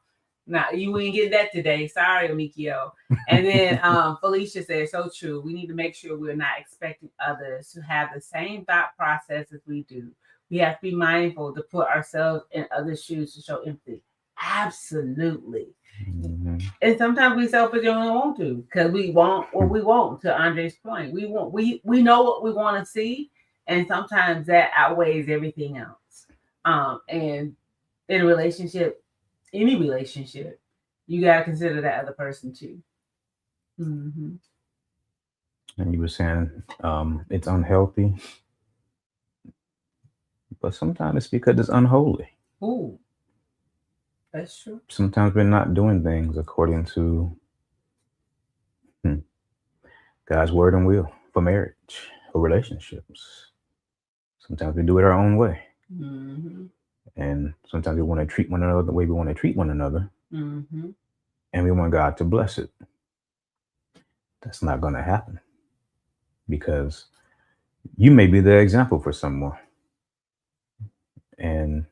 no, you ain't getting that today. Sorry, Omeakio. And then Felicia said, so true. We need to make sure we're not expecting others to have the same thought process as we do. We have to be mindful to put ourselves in others' shoes to show empathy. Absolutely. Mm-hmm. And sometimes we selfish and we don't want to, because we want what we want. To Andre's point, we know what we want to see, and sometimes that outweighs everything else. And in a relationship, any relationship, you got to consider that other person too. Mm-hmm. And you were saying it's unhealthy, but sometimes it's because it's unholy. Ooh, that's true. Sometimes we're not doing things according to hmm, God's word and will for marriage, for relationships. Sometimes we do it our own way. Mm-hmm. And sometimes we want to treat one another the way we want to treat one another. Mm-hmm. And we want God to bless it. That's not going to happen because you may be the example for someone and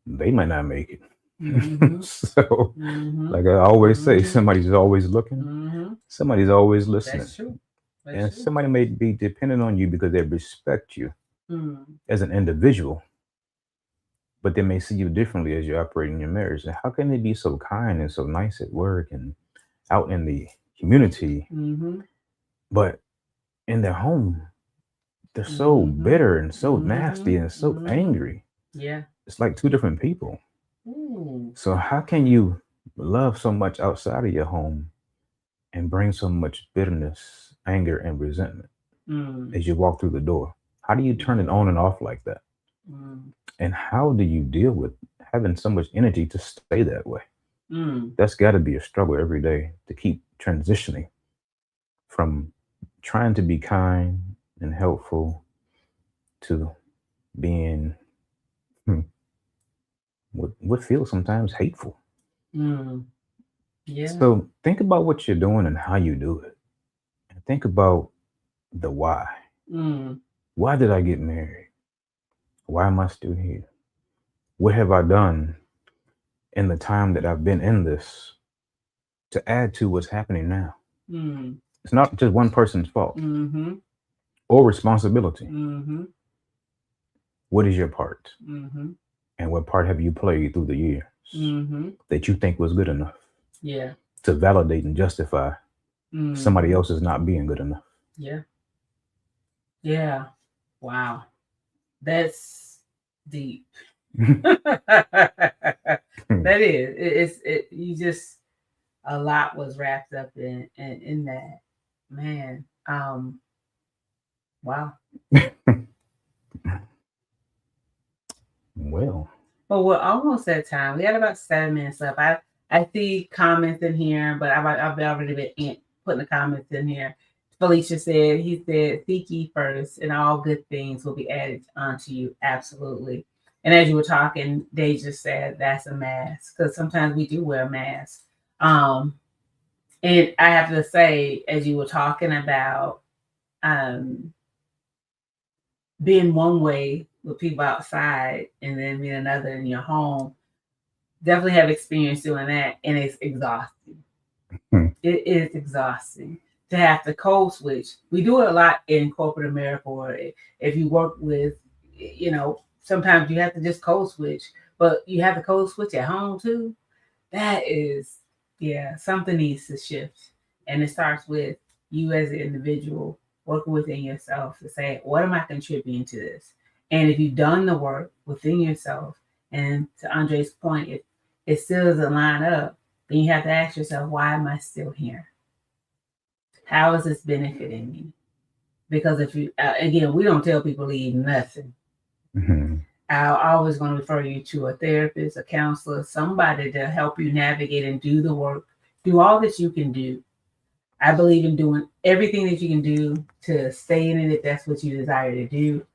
they might not make it. Mm-hmm. So, Mm-hmm. like I always say, Mm-hmm. somebody's always looking, Mm-hmm. somebody's always listening. That's true. That's And true. somebody may be dependent on you because they respect you Mm. as an individual, but they may see you differently as you operate in your marriage. And how can they be so kind and so nice at work and out in the community, Mm-hmm. but in their home, they're so Mm-hmm. bitter and so Mm-hmm. nasty and so Mm-hmm. angry? Yeah. It's like two different people. Ooh. So how can you love so much outside of your home and bring so much bitterness, anger, and resentment Mm. as you walk through the door? How do you turn it on and off like that? Mm. And how do you deal with having so much energy to stay that way? Mm. That's got to be a struggle every day to keep transitioning from trying to be kind and helpful to being hmm, what feels sometimes hateful. Mm. Yeah. So think about what you're doing and how you do it. And think about the why. Mm. Why did I get married? Why am I still here? What have I done in the time that I've been in this to add to what's happening now? Mm. It's not just one person's fault Mm-hmm. or responsibility. Mm-hmm. What is your part? Mm-hmm. And what part have you played through the years Mm-hmm. that you think was good enough Yeah. to validate and justify somebody Mm-hmm. else's not being good enough? Yeah. Yeah. Wow. That's deep. That is. You just, a lot was wrapped up in that. Man. Wow. Well, But we're almost at time. We got about 7 minutes left. I see comments in here, but I've already been putting the comments in here. Felicia said, he said, seek ye first, and all good things will be added unto you. Absolutely. And as you were talking, they just said that's a mask, because sometimes we do wear masks. And I have to say, as you were talking about um, being one way with people outside and then being another in your home, definitely have experience doing that, and it's exhausting. It is exhausting to have to code switch. We do it a lot in corporate America, or if you work with, sometimes you have to just code switch, but you have to code switch at home too. That is, yeah, something needs to shift. And it starts with you as an individual working within yourself to say, what am I contributing to this? And if you've done the work within yourself, and to Andre's point, if it still doesn't line up, then you have to ask yourself, why am I still here? How is this benefiting me? Because if you, again, we don't tell people leave nothing. mm-hmm. I'm always going to refer you to a therapist, a counselor, somebody to help you navigate and do the work, do all that you can do. I believe in doing everything that you can do to stay in it if that's what you desire to do.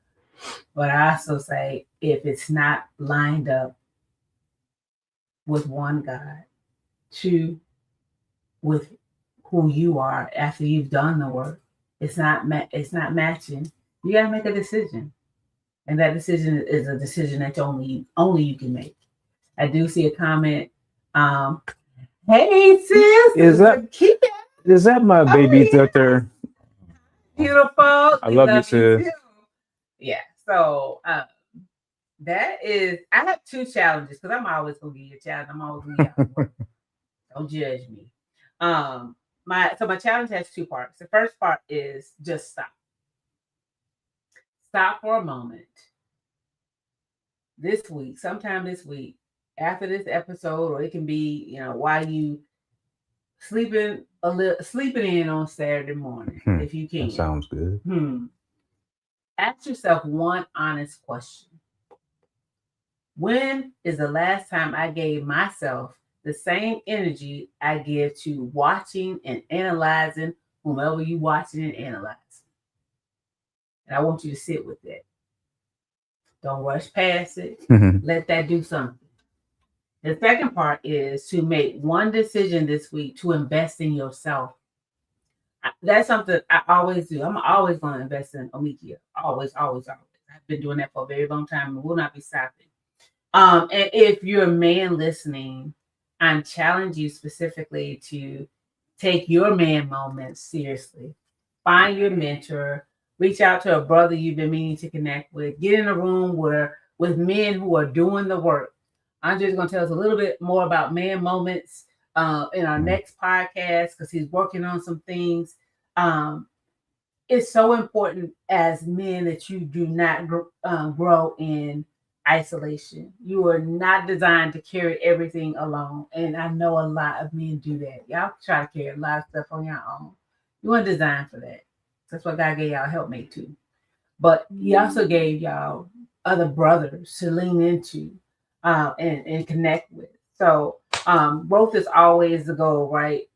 But I also say, if it's not lined up with one, God, two, with who you are after you've done the work, it's not matching. You gotta make a decision, and that decision is a decision that only you can make. I do see a comment. Um, hey sis, is that my baby daughter? Beautiful. I We love you, love you sis. too. Yeah. So that is, I have two challenges because I'm always gonna give you a challenge. I'm always gonna give you. Don't judge me. My challenge has two parts. The first part is just stop. Stop for a moment. This week, sometime this week, after this episode, or it can be, while you sleeping in on Saturday morning, if you can. That sounds good. Ask yourself one honest question. When is the last time I gave myself the same energy I give to watching and analyzing whomever you watching and analyzing? And I want you to sit with that. Don't rush past it. Let that do something. The second part is to make one decision this week to invest in yourself. That's something I always do. I'm always going to invest in Omeakio. Always, always, always. I've been doing that for a very long time and will not be stopping. And if you're a man listening, I'm challenging you specifically to take your man moments seriously. Find your mentor. Reach out to a brother you've been meaning to connect with. Get in a room with men who are doing the work. Andre's going to tell us a little bit more about man moments in our next podcast because he's working on some things. It's so important as men that you do not grow in isolation. You are not designed to carry everything alone. And I know a lot of men do that. Y'all try to carry a lot of stuff on your own. You weren't designed for that. That's what God gave y'all helpmate too. But he also gave y'all other brothers to lean into and connect with. So growth is always the goal, right?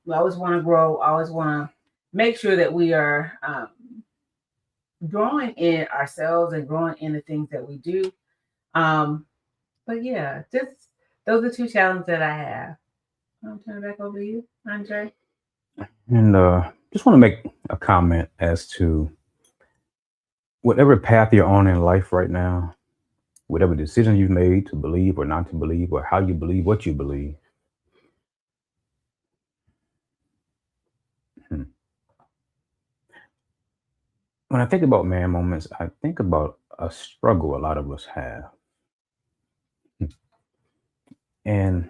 We always want to grow, always want to make sure that we are growing in ourselves and growing in the things that we do. But yeah, just those are two challenges that I have. I'll turn it back over to you, Andre. And just want to make a comment as to whatever path you're on in life right now, whatever decision you've made to believe or not to believe, or how you believe what you believe. When I think about man moments, I think about a struggle a lot of us have. And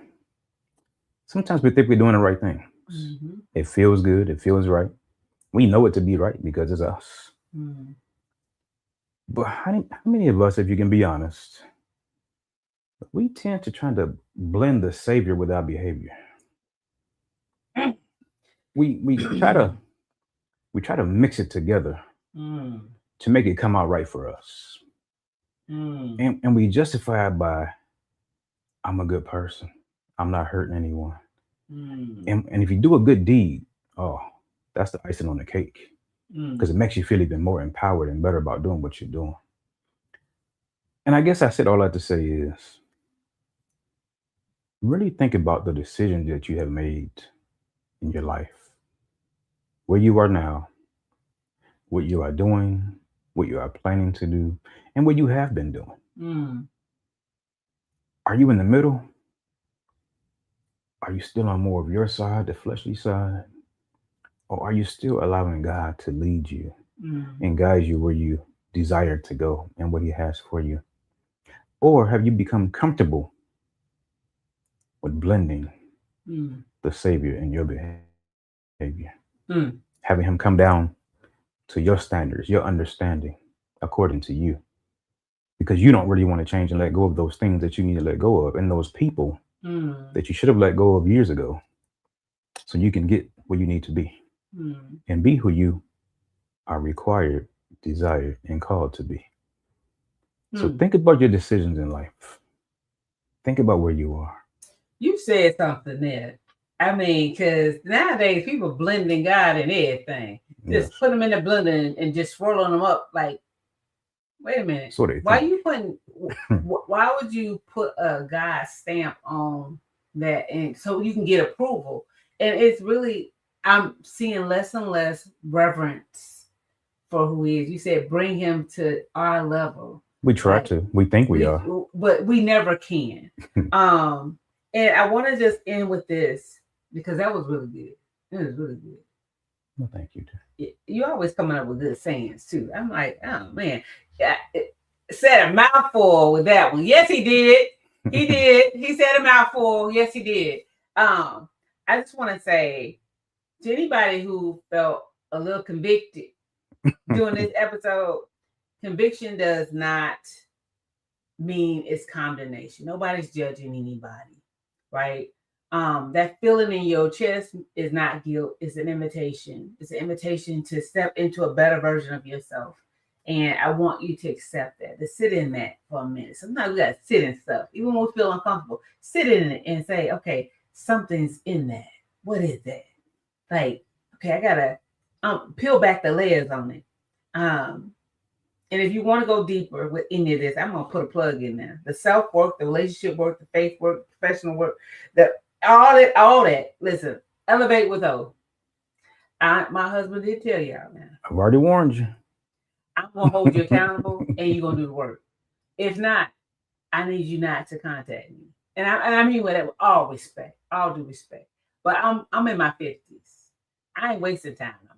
sometimes we think we're doing the right thing. Mm-hmm. It feels good. It feels right. We know it to be right because it's us. Mm-hmm. But how many of us, if you can be honest, we tend to try to blend the Savior with our behavior. We try to mix it together to make it come out right for us. And we justify it by, I'm a good person. I'm not hurting anyone. And if you do a good deed, oh, that's the icing on the cake. Because it makes you feel even more empowered and better about doing what you're doing. And I guess I said all that to say is, really think about the decisions that you have made in your life. Where you are now, what you are doing, what you are planning to do, and what you have been doing. Are you in the middle? Are you still on more of your side, the fleshly side? Or are you still allowing God to lead you and guide you where you desire to go and what He has for you? Or have you become comfortable with blending the Savior in your behavior? Having Him come down to your standards, your understanding, according to you. Because you don't really want to change and let go of those things that you need to let go of and those people that you should have let go of years ago so you can get where you need to be and be who you are required, desired, and called to be. So think about your decisions in life. Think about where you are. You said something there. I mean, because nowadays people blending God and everything. Just put them in the blender and just swirling them up. Like, wait a minute. So why you putting why would you put a God stamp on that, and so you can get approval? And it's really, I'm seeing less and less reverence for who he is. You said bring him to our level. We try to. We think we are, but we never can. And I want to just end with this because that was really good. It was really good. Well, thank you. You always coming up with good sayings too. I'm like, oh man, yeah, said a mouthful with that one. Yes, he did. He did. He said a mouthful. Yes, he did. I just want to say to anybody who felt a little convicted during this episode, conviction does not mean it's condemnation. Nobody's judging anybody, right? That feeling in your chest is not guilt. It's an invitation. It's an invitation to step into a better version of yourself. And I want you to accept that, to sit in that for a minute. Sometimes we got to sit in stuff. Even when we feel uncomfortable, sit in it and say, okay, something's in that. What is that? Like, okay, I got to peel back the layers on it. And if you want to go deeper with any of this, I'm going to put a plug in there. The self-work, the relationship work, the faith work, professional work, all that. Listen, Elevate with O. My husband did tell y'all now. I've already warned you. I'm going to hold you accountable and you're going to do the work. If not, I need you not to contact me. And I mean with all respect, all due respect. But I'm in my 50s. I ain't wasting time no more.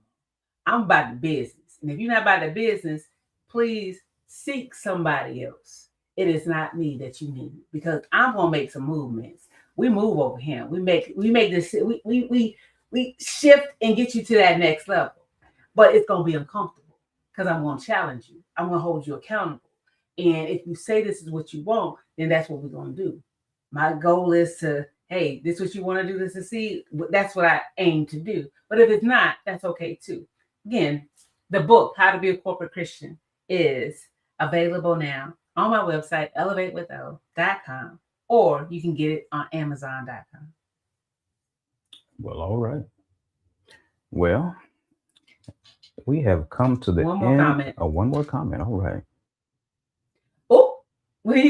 I'm about the business. And if you're not about the business, please seek somebody else. It is not me that you need, because I'm gonna make some movements. We move over him. We make this. We shift and get you to that next level. But it's gonna be uncomfortable because I'm gonna challenge you. I'm gonna hold you accountable. And if you say this is what you want, then that's what we're gonna do. My goal is to, hey, this is what you want to do to succeed. That's what I aim to do. But if it's not, that's okay too. Again, the book, How to Be a Corporate Christian, is available now on my website, elevatewitho.com, or you can get it on amazon.com. Well, all right. Well, we have come to the one more comment. Oh, one more comment. All right. Oh, when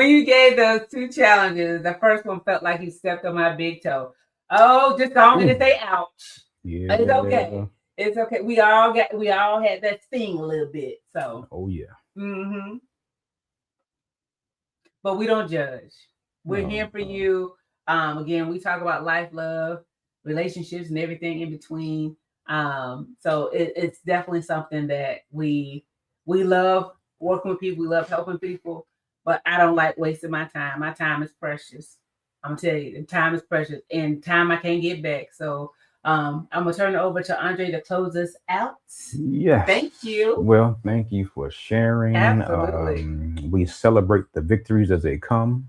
you gave those two challenges, the first one felt like you stepped on my big toe. Oh, just don't get to say ouch. Yeah. It's okay. It's okay. We all had that sting a little bit. So. Oh yeah. Mm-hmm. But we don't judge. We're here for you. Again, we talk about life, love, relationships, and everything in between. So it's definitely something that we love working with people. We love helping people. But I don't like wasting my time. My time is precious. I'm gonna tell you, time is precious, and time I can't get back. So I'm gonna turn it over to Andre to close us out. Yes. Thank you. Well, thank you for sharing. Absolutely. We celebrate the victories as they come.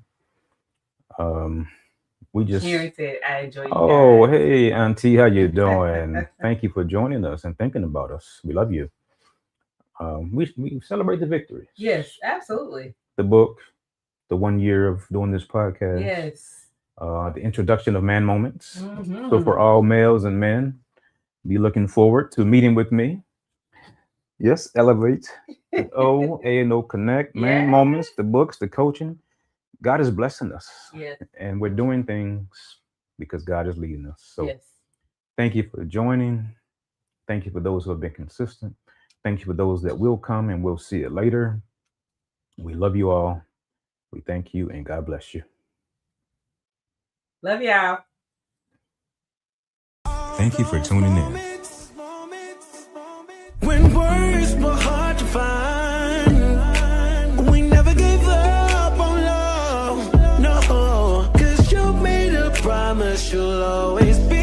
We just. Sharon said, "I enjoy you." Oh, guys. Hey, Auntie, how you doing? Thank you for joining us and thinking about us. We love you. We celebrate the victories. Yes, absolutely. The book, the 1 year of doing this podcast. Yes. The introduction of Man Moments. Mm-hmm. So for all males and men, be looking forward to meeting with me. Yes, Elevate with A&O Connect, Man Moments, the books, the coaching. God is blessing us. Yes. And we're doing things because God is leading us. So yes. Thank you for joining. Thank you for those who have been consistent. Thank you for those that will come, and we'll see it later. We love you all. We thank you, and God bless you. Love y'all. Thank you for tuning in. When words were hard to find, we never gave up on love, no, 'cause you made a promise you'll always be